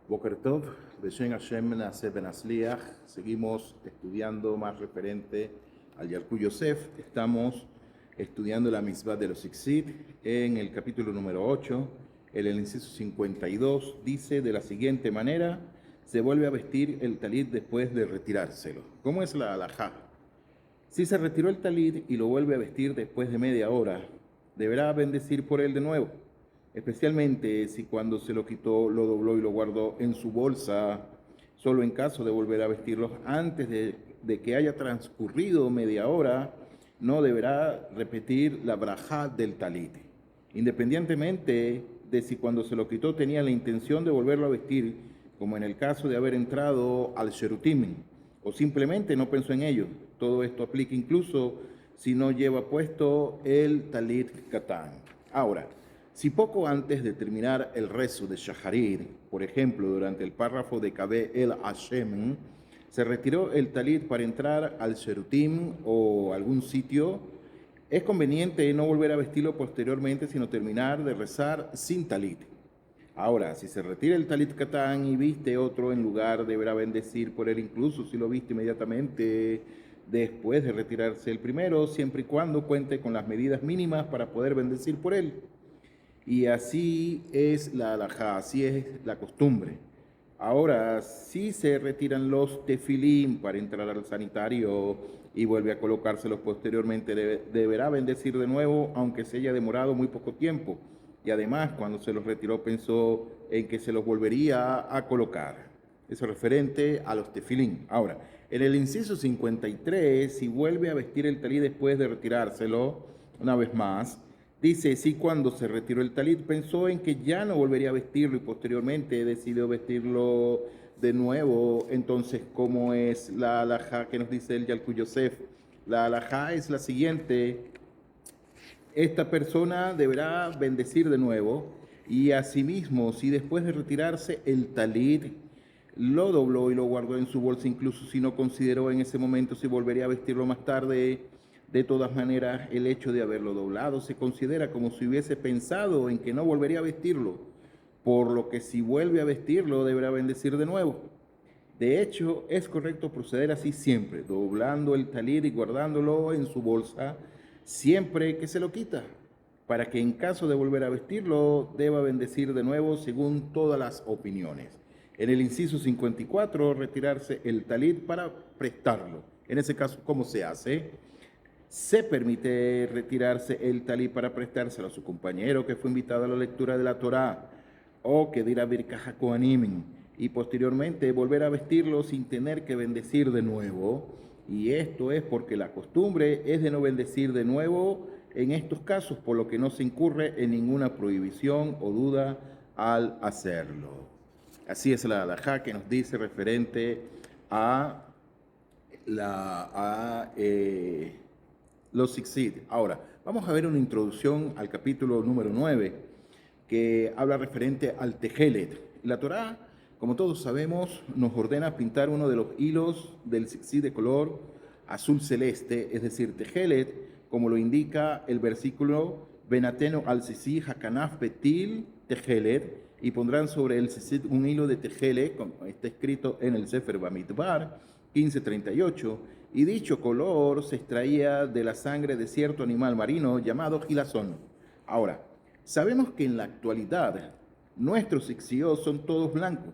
Boker Tov, Beshen Hashem Nase Ben Asliach. Seguimos estudiando más referente al Yalkut Yosef. Estamos estudiando la Mitzvah de los Ixit en el capítulo número 8. En el inciso 52 dice de la siguiente manera: se vuelve a vestir el talit después de retirárselo. ¿Cómo es la halajá? Si se retiró el talit y lo vuelve a vestir después de media hora, deberá bendecir por él de nuevo, especialmente si cuando se lo quitó lo dobló y lo guardó en su bolsa. Solo en caso de volver a vestirlos antes de que haya transcurrido media hora, no deberá repetir la brajá del talit, independientemente de si cuando se lo quitó tenía la intención de volverlo a vestir, como en el caso de haber entrado al sherutim, o simplemente no pensó en ello. Todo esto aplica incluso si no lleva puesto el talit katán. Ahora, si poco antes de terminar el rezo de Shaharit, por ejemplo, durante el párrafo de Kabe el Hashem, se retiró el talit para entrar al sherutim o algún sitio, es conveniente no volver a vestirlo posteriormente, sino terminar de rezar sin talit. Ahora, si se retira el talit katán y viste otro en lugar, deberá bendecir por él, incluso si lo viste inmediatamente después de retirarse el primero, siempre y cuando cuente con las medidas mínimas para poder bendecir por él. Y así es la halajá, así es la costumbre. Ahora, si se retiran los tefilín para entrar al sanitario y vuelve a colocárselos posteriormente, deberá bendecir de nuevo, aunque se haya demorado muy poco tiempo. Y además, cuando se los retiró, pensó en que se los volvería a colocar. Eso es referente a los tefilín. Ahora, en el inciso 53, si vuelve a vestir el talí después de retirárselo, una vez más, dice, si cuando se retiró el talit pensó en que ya no volvería a vestirlo y posteriormente decidió vestirlo de nuevo, entonces, ¿cómo es la halajá que nos dice el Yalkut Yosef? La halajá es la siguiente: esta persona deberá bendecir de nuevo, y asimismo, si después de retirarse el talit lo dobló y lo guardó en su bolsa, incluso si no consideró en ese momento si volvería a vestirlo más tarde, de todas maneras, el hecho de haberlo doblado se considera como si hubiese pensado en que no volvería a vestirlo, por lo que si vuelve a vestirlo deberá bendecir de nuevo. De hecho, es correcto proceder así siempre, doblando el talit y guardándolo en su bolsa siempre que se lo quita, para que en caso de volver a vestirlo deba bendecir de nuevo según todas las opiniones. En el inciso 54, retirarse el talit para prestarlo. En ese caso, ¿cómo se hace? Se permite retirarse el talit para prestárselo a su compañero que fue invitado a la lectura de la Torá, o que dirá Birkaha Kohanim, y posteriormente volver a vestirlo sin tener que bendecir de nuevo. Y esto es porque la costumbre es de no bendecir de nuevo en estos casos, por lo que no se incurre en ninguna prohibición o duda al hacerlo. Así es la halajá que nos dice referente a los Ixid. Ahora, vamos a ver una introducción al capítulo número 9, que habla referente al tejelet. La Torá, como todos sabemos, nos ordena pintar uno de los hilos del Ixid de color azul celeste, es decir, tejelet, como lo indica el versículo Benateno al Sisi Hakanaf Betil Tejelet, y pondrán sobre el Sisit un hilo de tejelet, como está escrito en el Sefer Bamidbar 15:38, y dicho color se extraía de la sangre de cierto animal marino llamado gilazón. Ahora, sabemos que en la actualidad nuestros ixios son todos blancos,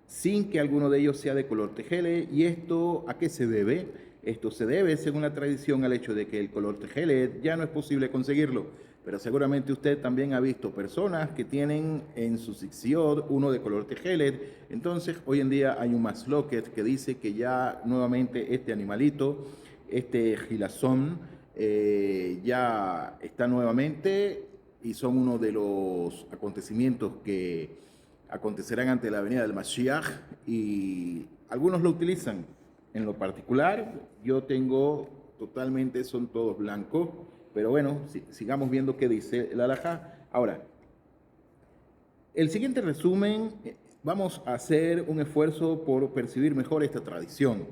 sin que alguno de ellos sea de color tejele. ¿Y esto a qué se debe? Esto se debe, según la tradición, al hecho de que el color tejele ya no es posible conseguirlo. Pero seguramente usted también ha visto personas que tienen en su ixiot uno de color tejelet. Entonces, hoy en día hay un masloquet que dice que ya nuevamente este animalito, este gilazón, ya está nuevamente, y son uno de los acontecimientos que acontecerán ante la venida del Mashiach, y algunos lo utilizan. En lo particular, yo tengo totalmente, son todos blancos, pero bueno, sigamos viendo qué dice la halajá. Ahora, el siguiente resumen, vamos a hacer un esfuerzo por percibir mejor esta tradición.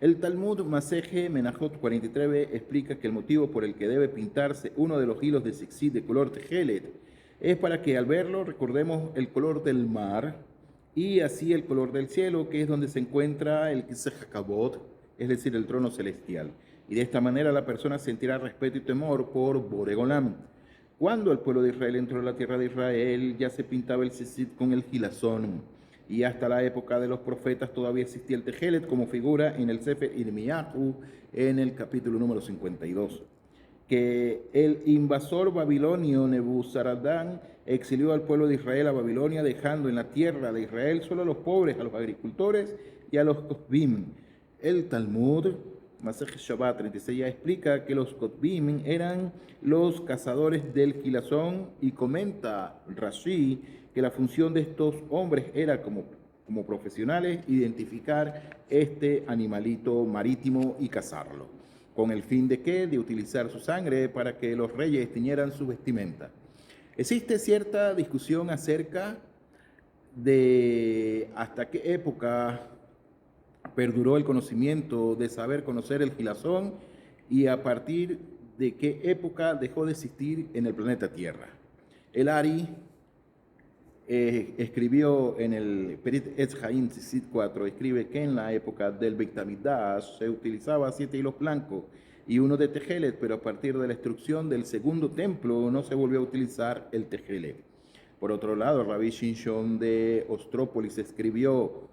El Talmud Maseje Menachot 43b explica que el motivo por el que debe pintarse uno de los hilos de Sixit de color tejelet es para que al verlo recordemos el color del mar, y así el color del cielo, que es donde se encuentra el Kiseh Kabod, es decir, el trono celestial. Y de esta manera la persona sentirá respeto y temor por Boregolam. Cuando el pueblo de Israel entró a la tierra de Israel, ya se pintaba el tzitzit con el gilazón. Y hasta la época de los profetas todavía existía el tejelet como figura en el Sefer Irmiyahu en el capítulo número 52. Que el invasor babilonio Nebuzaradán exilió al pueblo de Israel a Babilonia, dejando en la tierra de Israel solo a los pobres, a los agricultores y a los Kotbim. El Talmud, Masej Shabbat 36, ya explica que los Kotbim eran los cazadores del gilazón y comenta Rashi que la función de estos hombres era como profesionales identificar este animalito marítimo y cazarlo. ¿Con el fin de qué? De utilizar su sangre para que los reyes tiñeran su vestimenta. Existe cierta discusión acerca de hasta qué época perduró el conocimiento de saber conocer el gilazón y a partir de qué época dejó de existir en el planeta Tierra. El Ari escribió en el Perit Etz Haim Tzitzit 4, escribe que en la época del Beit HaMikdash se utilizaba 7 hilos blancos y uno de tejelet, pero a partir de la destrucción del segundo templo no se volvió a utilizar el tejelet. Por otro lado, Rabbi Shimshon de Ostrópolis escribió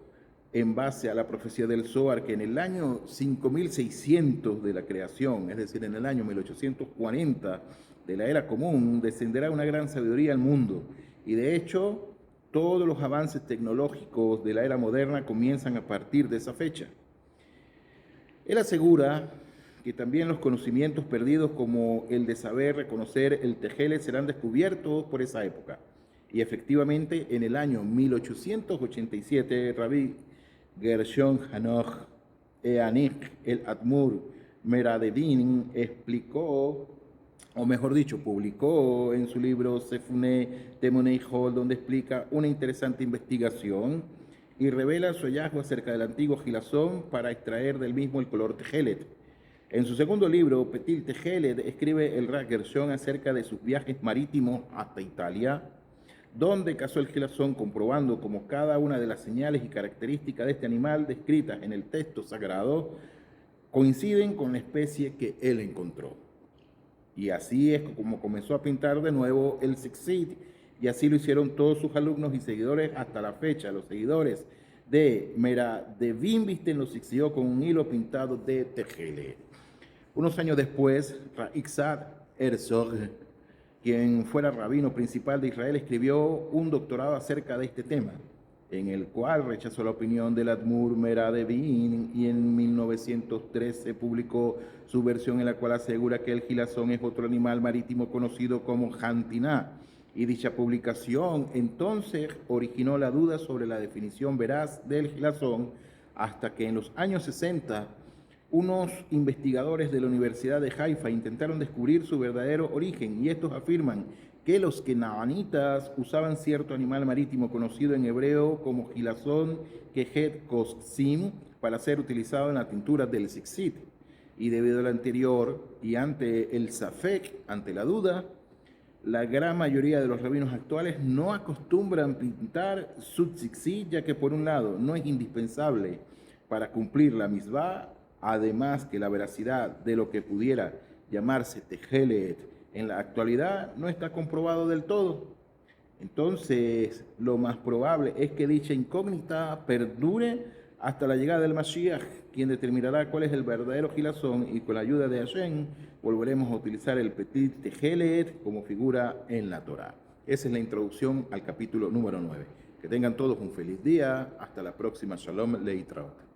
en base a la profecía del Zohar que en el año 5600 de la creación, es decir, en el año 1840 de la era común, descenderá una gran sabiduría al mundo. Y de hecho, todos los avances tecnológicos de la era moderna comienzan a partir de esa fecha. Él asegura que también los conocimientos perdidos como el de saber reconocer el tejelet serán descubiertos por esa época. Y efectivamente, en el año 1887, Rabbi Gershon Hanoch Eanich el Admur Meradevin explicó, o mejor dicho, publicó en su libro Sefune Temonei Hol, donde explica una interesante investigación y revela su hallazgo acerca del antiguo gilazón para extraer del mismo el color tejelet. En su segundo libro, Petit Tejelet, escribe el Rab Gershon acerca de sus viajes marítimos hasta Italia, donde cazó el gilazón, comprobando como cada una de las señales y características de este animal descritas en el texto sagrado coinciden con la especie que él encontró. Y así es como comenzó a pintar de nuevo el tzitzit, y así lo hicieron todos sus alumnos y seguidores hasta la fecha. Los seguidores de Meradevim visten los tzitzit con un hilo pintado de tejelet. Unos años después, Ra'iksad Herzog, quien fuera rabino principal de Israel, escribió un doctorado acerca de este tema, en el cual rechazó la opinión del Admur Meradevin y en 1913 publicó su versión en la cual asegura que el gilazón es otro animal marítimo conocido como Hantiná. Y dicha publicación entonces originó la duda sobre la definición veraz del gilazón, hasta que en los años 60 unos investigadores de la Universidad de Haifa intentaron descubrir su verdadero origen, y estos afirman que los kenaanitas usaban cierto animal marítimo conocido en hebreo como gilazón kejet kosim para ser utilizado en la tintura del tzitzit. Y debido al anterior y ante el safek, ante la duda, la gran mayoría de los rabinos actuales no acostumbran pintar su tzitzit, ya que por un lado no es indispensable para cumplir la misvá, además que la veracidad de lo que pudiera llamarse tejelet en la actualidad no está comprobado del todo. Entonces, lo más probable es que dicha incógnita perdure hasta la llegada del Mashiach, quien determinará cuál es el verdadero gilazón, y con la ayuda de Hashem volveremos a utilizar el Petit Tejelet como figura en la Torá. Esa es la introducción al capítulo número 9. Que tengan todos un feliz día. Hasta la próxima. Shalom Leitraot.